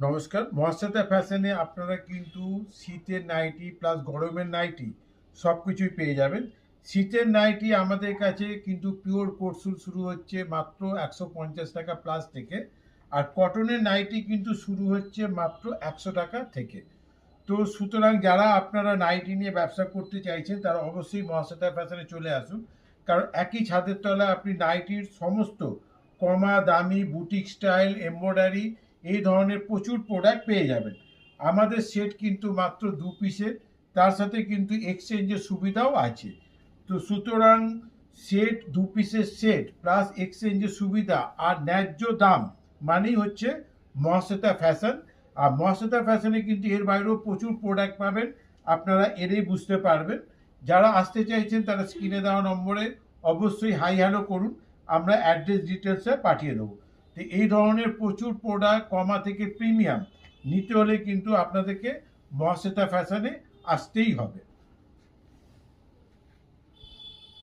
নমস্কার। মহাশ্বেতা ফ্যাশনে আপনারা কিন্তু শীতের নাইটি প্লাস গরমের নাইটি সব কিছুই পেয়ে যাবেন। শীতের নাইটি আমাদের কাছে কিন্তু পিওর কোটসুল শুরু হচ্ছে মাত্র 150 টাকা প্লাস থেকে, আর কটনের নাইটি কিন্তু শুরু হচ্ছে মাত্র 100 টাকা থেকে। তো সুতরাং যারা আপনারা নাইটি নিয়ে ব্যবসা করতে চাইছেন তারা অবশ্যই মহাশ্বেতা ফ্যাশনে চলে আসুন, কারণ একই ছাদের তলায় আপনি নাইটির সমস্ত কমা দামি বুটিক স্টাইল এমব্রয়ডারি এই ধরনের প্রচুর প্রোডাক্ট পেয়ে যাবেন। আমাদের সেট কিন্তু মাত্র 2 পিসের, তার সাথে কিন্তু এক্সচেঞ্জের সুবিধাও আছে। তো সুতরাং সেট 2 পিসের সেট প্লাস এক্সচেঞ্জের সুবিধা আর ন্যায্য দাম মানেই হচ্ছে মহাশ্বেতা ফ্যাশন। আর মহাশ্বেতা ফ্যাশনে কিন্তু এর বাইরেও প্রচুর প্রোডাক্ট পাবেন, আপনারা এলেই বুঝতে পারবেন। যারা আসতে চাইছেন তারা স্ক্রিনে দেওয়া নম্বরে অবশ্যই হাই হ্যালো করুন, আমরা অ্যাড্রেস ডিটেলসে পাঠিয়ে দেবো। তো এই ধরনের প্রচুর প্রোডাক্ট কমা থেকে প্রিমিয়াম নিতে হলে কিন্তু আপনাদেরকে মহাশ্বেতা ফ্যাশনে আসতেই হবে।